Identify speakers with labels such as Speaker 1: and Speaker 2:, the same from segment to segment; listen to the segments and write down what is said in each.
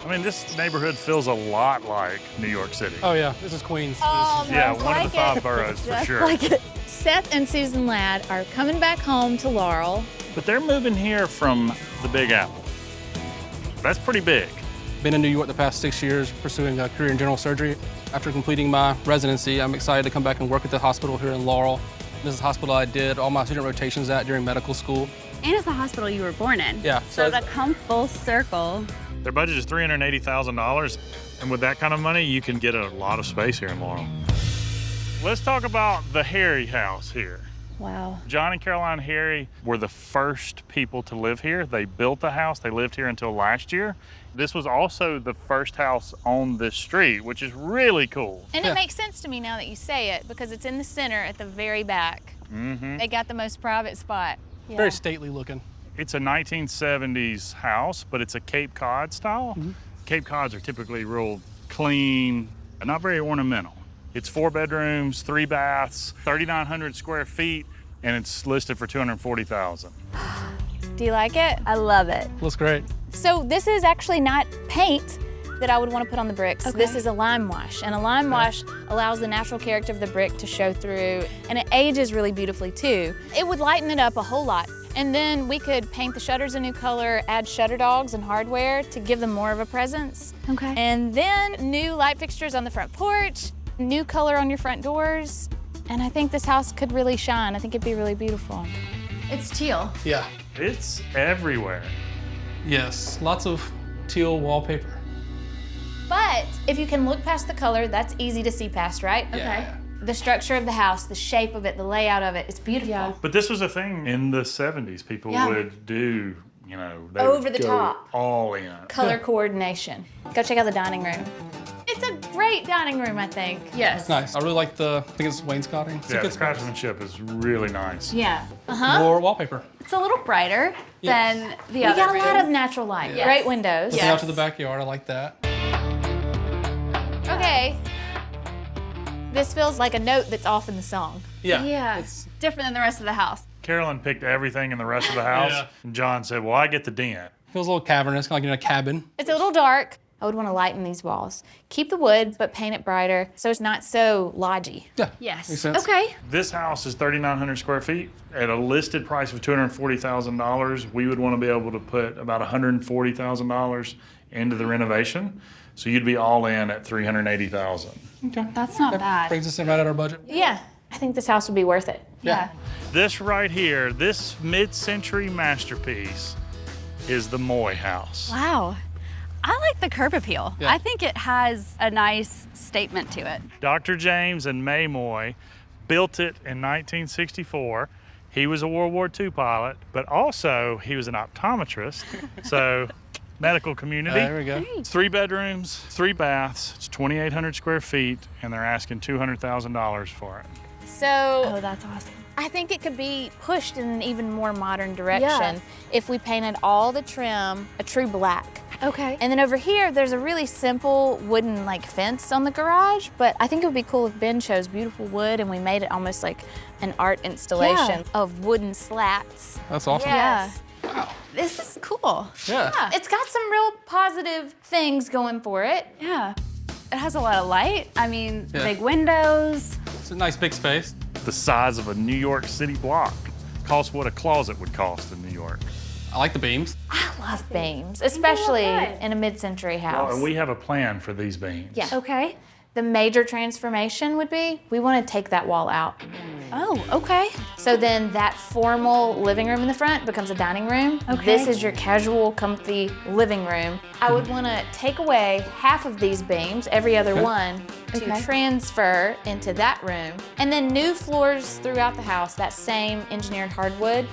Speaker 1: I mean, this neighborhood feels a lot like New York City.
Speaker 2: Oh yeah, this is Queens.
Speaker 1: Yeah, one of the 5 boroughs for sure.
Speaker 3: Like it. Seth and Susan Ladd are coming back home to Laurel.
Speaker 1: But they're moving here from the Big Apple. That's pretty big.
Speaker 2: Been in New York the past 6 years pursuing a career in general surgery. After completing my residency, I'm excited to come back and work at the hospital here in Laurel. This is the hospital I did all my student rotations at during medical school.
Speaker 4: And it's the hospital you were born in.
Speaker 2: Yeah.
Speaker 4: So to come full circle.
Speaker 1: Their budget is $380,000, and with that kind of money, you can get a lot of space here in Laurel. Let's talk about the Harry house here.
Speaker 3: Wow.
Speaker 1: John and Caroline Harry were the first people to live here. They built the house. They lived here until last year. This was also the first house on this street, which is really cool.
Speaker 3: And it makes sense to me now that you say it, because it's in the center at the very back.
Speaker 1: Mm-hmm.
Speaker 3: They got the most private spot. Yeah.
Speaker 2: Very stately looking.
Speaker 1: It's a 1970s house, but it's a Cape Cod style.
Speaker 2: Mm-hmm.
Speaker 1: Cape Cods are typically real clean, not very ornamental. It's 4 bedrooms, 3 baths, 3,900 square feet, and it's listed for $240,000.
Speaker 3: Do you like it?
Speaker 4: I love it.
Speaker 2: Looks great.
Speaker 3: So this is actually not paint that I would want to put on the bricks.
Speaker 4: Okay.
Speaker 3: This is a lime wash, and a lime wash allows the natural character of the brick to show through, and it ages really beautifully too. It would lighten it up a whole lot. And then we could paint the shutters a new color, add shutter dogs and hardware to give them more of a presence.
Speaker 4: Okay.
Speaker 3: And then new light fixtures on the front porch, new color on your front doors. And I think this house could really shine. I think it'd be really beautiful.
Speaker 4: It's teal.
Speaker 2: Yeah.
Speaker 1: It's everywhere.
Speaker 2: Yes. Lots of teal wallpaper.
Speaker 3: But if you can look past the color, that's easy to see past, right?
Speaker 4: Okay.
Speaker 3: The structure of the house, the shape of it, the layout of it, it's beautiful.
Speaker 4: Yeah.
Speaker 1: But this was a thing in the 70s. People would do, you know, they
Speaker 3: Over
Speaker 1: would
Speaker 3: the
Speaker 1: go
Speaker 3: top.
Speaker 1: all in.
Speaker 3: Color coordination. Go check out the dining room. It's a great dining room, I think.
Speaker 4: Yes.
Speaker 2: Nice. I really like I think it's wainscoting. It's a
Speaker 1: Yeah,
Speaker 2: good
Speaker 1: the craftsmanship is really nice.
Speaker 4: Yeah.
Speaker 2: More wallpaper.
Speaker 4: It's a little brighter than the
Speaker 3: We
Speaker 4: other
Speaker 3: got a lot
Speaker 4: rooms.
Speaker 3: of natural light.
Speaker 4: Yes.
Speaker 3: Great windows.
Speaker 2: Looking out to the backyard, I like that.
Speaker 3: Okay. This feels like a note that's off in the song.
Speaker 2: Yeah.
Speaker 4: Yeah.
Speaker 2: It's
Speaker 4: different than the rest of the house.
Speaker 1: Carolyn picked everything in the rest of the house,
Speaker 2: Yeah.
Speaker 1: and John said, well, I get the den.
Speaker 2: feels a little cavernous, kind of like in a cabin.
Speaker 3: It's a little dark. I would want to lighten these walls. Keep the wood, but paint it brighter so it's not so lodgy.
Speaker 2: Yeah.
Speaker 4: Yes.
Speaker 2: Makes sense.
Speaker 4: Okay.
Speaker 1: This house is 3,900 square feet. At a listed price of $240,000, we would want to be able to put about $140,000 into the renovation. So you'd be all in at $380,000.
Speaker 2: Okay.
Speaker 4: That's not bad.
Speaker 2: Brings us in right at our budget.
Speaker 3: Yeah, I think this house would be worth it.
Speaker 4: Yeah.
Speaker 1: This right here, this mid-century masterpiece is the Moye house.
Speaker 4: Wow. I like the curb appeal.
Speaker 2: Yeah.
Speaker 4: I think it has a nice statement to it.
Speaker 1: Dr. James and May Moye built it in 1964. He was a World War II pilot, but also he was an optometrist. So medical community.
Speaker 2: There we go.
Speaker 1: It's 3 bedrooms, 3 baths. It's 2,800 square feet, and they're asking $200,000 for it.
Speaker 3: So
Speaker 4: Oh, that's awesome.
Speaker 3: I think it could be pushed in an even more modern direction
Speaker 4: Yeah.
Speaker 3: if we painted all the trim a true black.
Speaker 4: Okay.
Speaker 3: And then over here, there's a really simple wooden fence on the garage, but I think it would be cool if Ben chose beautiful wood and we made it almost like an art installation of wooden slats.
Speaker 2: That's awesome.
Speaker 3: Yes.
Speaker 4: This is cool.
Speaker 2: Yeah.
Speaker 3: It's got some real positive things going for it.
Speaker 4: Yeah. It has a lot of light. I mean,
Speaker 2: Yeah.
Speaker 4: big windows.
Speaker 2: It's a nice big space.
Speaker 1: The size of a New York City block. Costs what a closet would cost in New York.
Speaker 2: I like the beams.
Speaker 3: I love beams, especially
Speaker 4: good.
Speaker 3: in a mid-century house.
Speaker 1: And we have a plan for these beams.
Speaker 3: Yeah.
Speaker 4: Okay.
Speaker 3: The major transformation would be, we want to take that wall out.
Speaker 4: Oh, okay.
Speaker 3: So then that formal living room in the front becomes a dining room.
Speaker 4: Okay.
Speaker 3: This is your casual, comfy living room. I would want to take away half of these beams, every other one, to
Speaker 4: Okay.
Speaker 3: transfer into that room. And then new floors throughout the house, that same engineered hardwood.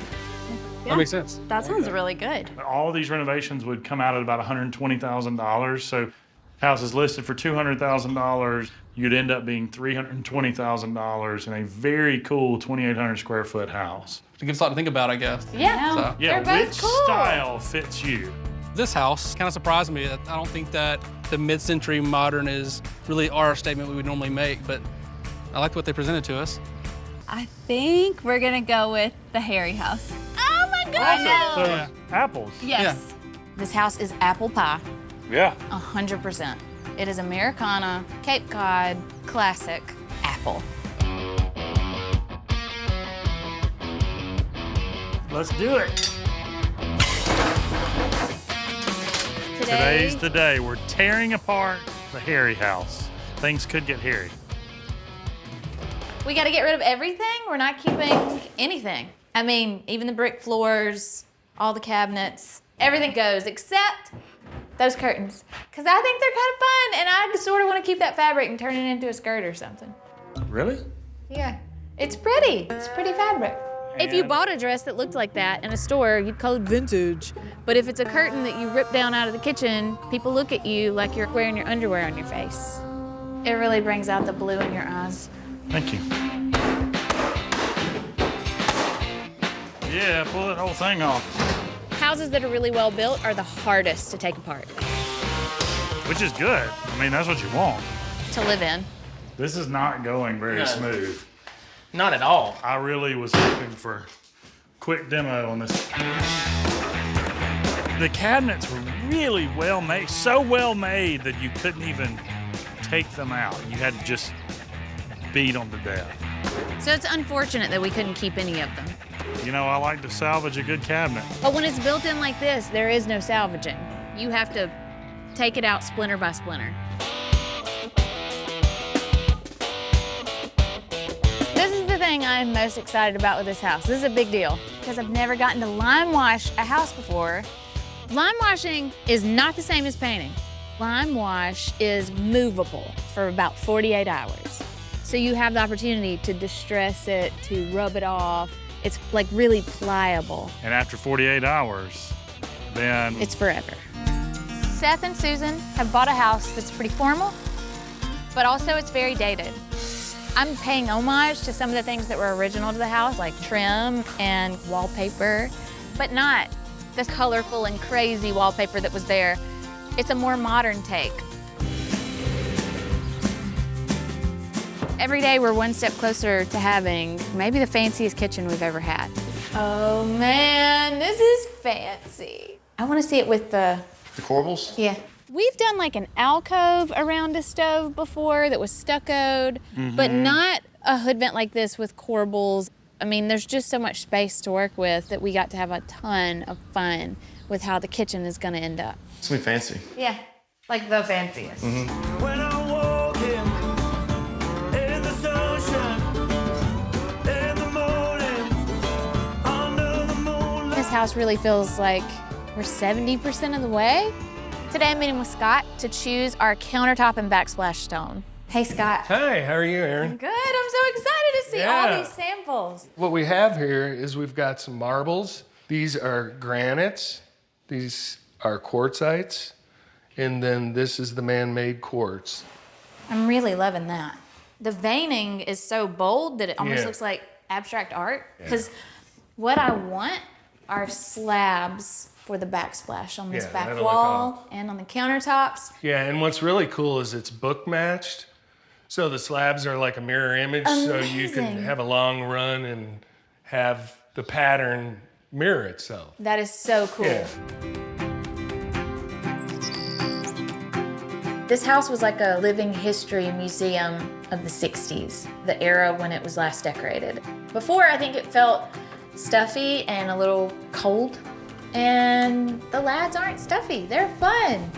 Speaker 2: That makes sense.
Speaker 4: That sounds really good.
Speaker 1: All of these renovations would come out at about $120,000. So house is listed for $200,000. You'd end up being $320,000 in a very cool 2,800 square foot house.
Speaker 2: It gives us a lot to think about, I guess.
Speaker 3: Yeah.
Speaker 2: So,
Speaker 1: Yeah,
Speaker 3: They're both
Speaker 1: which
Speaker 3: cool.
Speaker 1: style fits you?
Speaker 2: this house kind of surprised me. I don't think that the mid-century modern is really our statement we would normally make, but I liked what they presented to us.
Speaker 4: I think we're gonna go with the Harry house. Oh my gosh!
Speaker 1: So apples.
Speaker 4: Yes.
Speaker 3: This house is apple pie.
Speaker 1: Yeah.
Speaker 3: 100%. It is Americana, Cape Cod, classic, apple.
Speaker 1: Let's do it. Today's the day. We're tearing apart the hairy house. Things could get hairy.
Speaker 3: We got to get rid of everything. We're not keeping anything. I mean, even the brick floors, all the cabinets, everything goes except those curtains. Because I think they're kind of fun, and I sort of want to keep that fabric and turn it into a skirt or something.
Speaker 1: Really?
Speaker 3: Yeah. It's pretty. It's pretty fabric. If you bought a dress that looked like that in a store, you'd call it vintage. But if it's a curtain that you rip down out of the kitchen, people look at you like you're wearing your underwear on your face. It really brings out the blue in your eyes.
Speaker 1: Thank you. Yeah, pull that whole thing off.
Speaker 3: Houses that are really well built are the hardest to take apart.
Speaker 1: Which is good. I mean, that's what you want.
Speaker 3: To live in.
Speaker 1: This is not going very smooth.
Speaker 5: Not at all.
Speaker 1: I really was hoping for quick demo on this. The cabinets were really well made, so well made that you couldn't even take them out. You had to just beat them to death.
Speaker 3: So it's unfortunate that we couldn't keep any of them.
Speaker 1: You know, I like to salvage a good cabinet.
Speaker 3: But when it's built in like this, there is no salvaging. You have to take it out splinter by splinter. This is the thing I'm most excited about with this house. This is a big deal because I've never gotten to lime wash a house before. Lime washing is not the same as painting. Lime wash is movable for about 48 hours. So you have the opportunity to distress it, to rub it off. It's like really pliable.
Speaker 1: And after 48 hours, then...
Speaker 3: It's forever. Seth and Susan have bought a house that's pretty formal, but also it's very dated. I'm paying homage to some of the things that were original to the house, like trim and wallpaper, but not the colorful and crazy wallpaper that was there. It's a more modern take. Every day we're one step closer to having maybe the fanciest kitchen we've ever had. Oh man, this is fancy. I want to see it with the
Speaker 5: corbels?
Speaker 3: Yeah. We've done like an alcove around a stove before that was stuccoed, but not a hood vent like this with corbels. I mean, there's just so much space to work with that we got to have a ton of fun with how the kitchen is gonna end up.
Speaker 5: It's gonna be fancy.
Speaker 3: Yeah, like the fanciest.
Speaker 6: When I'm walking in the sunshine, in the morning, under the moonlight.
Speaker 3: This house really feels like we're 70% of the way. Today I'm meeting with Scott to choose our countertop and backsplash stone. Hey, Scott.
Speaker 7: Hey, how are you, Erin?
Speaker 3: Good, I'm so excited to see all these samples.
Speaker 7: What we have here is we've got some marbles. These are granites. These are quartzites. And then this is the man-made quartz.
Speaker 3: I'm really loving that. The veining is so bold that it almost looks like abstract art. Because what I want are slabs for the backsplash on this back wall and on the countertops.
Speaker 7: Yeah, and what's really cool is it's book matched. So the slabs are like a mirror image, so you can have a long run and have the pattern mirror itself.
Speaker 3: That is so cool.
Speaker 7: Yeah.
Speaker 3: This house was like a living history museum of the 60s, the era when it was last decorated. Before, I think it felt stuffy and a little cold. And the lads aren't stuffy, they're fun,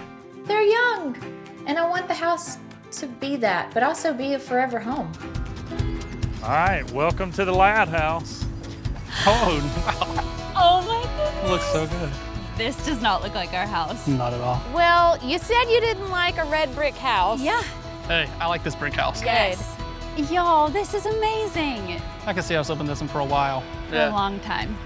Speaker 3: they're young. And I want the house to be that, but also be a forever home.
Speaker 1: All right, welcome to the Lad House. Oh, no.
Speaker 4: Oh my goodness.
Speaker 2: It looks so good.
Speaker 4: This does not look like our house.
Speaker 2: Not at all.
Speaker 3: Well, you said you didn't like a red brick house.
Speaker 4: Yeah.
Speaker 2: Hey, I like this brick house.
Speaker 4: Yes. Y'all, this is amazing.
Speaker 2: I can see us living this one for a while.
Speaker 4: For a long time.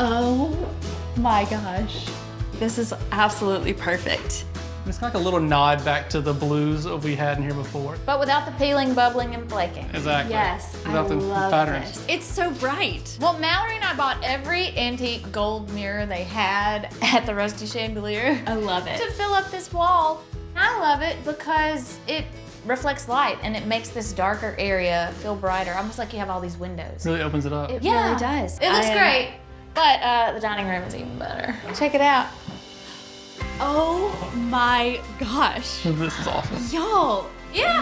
Speaker 4: Oh my gosh. This is absolutely perfect.
Speaker 2: It's like a little nod back to the blues that we had in here before.
Speaker 3: But without the peeling, bubbling, and flaking.
Speaker 2: Exactly.
Speaker 4: Yes,
Speaker 2: Without
Speaker 4: I
Speaker 2: the
Speaker 4: love
Speaker 2: patterns.
Speaker 4: this. It's so bright.
Speaker 3: Well, Mallory and I bought every antique gold mirror they had at the Rusty Chandelier
Speaker 4: I love it.
Speaker 3: to fill up this wall. I love it because it reflects light and it makes this darker area feel brighter, almost like you have all these windows.
Speaker 2: Really opens it up.
Speaker 4: It really does.
Speaker 3: It looks great, but the dining room is even better. Check it out.
Speaker 4: Oh my gosh.
Speaker 2: This is awesome.
Speaker 4: Y'all,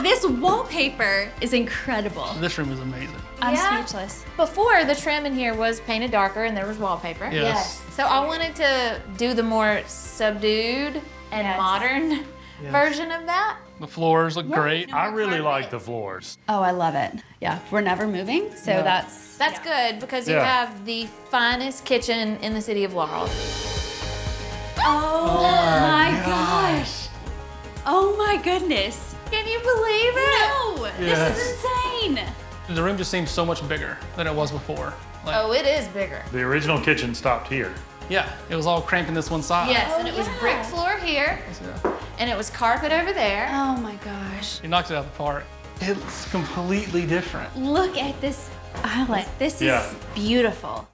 Speaker 4: this wallpaper is incredible.
Speaker 2: This room is amazing.
Speaker 4: I'm
Speaker 3: Yeah.
Speaker 4: speechless.
Speaker 3: Before, the trim in here was painted darker and there was wallpaper.
Speaker 2: Yes.
Speaker 3: So I wanted to do the more subdued and modern version of that.
Speaker 2: The floors look great.
Speaker 1: I really like the floors.
Speaker 4: Oh, I love it. Yeah, we're never moving, so that's
Speaker 3: That's good because you
Speaker 1: Yeah.
Speaker 3: have the finest kitchen in the city of Laurel.
Speaker 4: Oh my gosh. Oh my goodness.
Speaker 3: Can you believe it?
Speaker 4: No,
Speaker 2: Yes.
Speaker 4: this is insane.
Speaker 2: The room just seems so much bigger than it was before. Like,
Speaker 3: Oh, it is bigger.
Speaker 1: The original kitchen stopped here.
Speaker 2: yeah, it was all cramped in this one side.
Speaker 3: Yes, and it was brick floor here,
Speaker 2: Yeah.
Speaker 3: and it was carpet over there.
Speaker 4: Oh my gosh.
Speaker 2: You knocked it out of the park. It's completely different.
Speaker 4: Look at this outlet. This
Speaker 1: Yeah.
Speaker 4: is beautiful.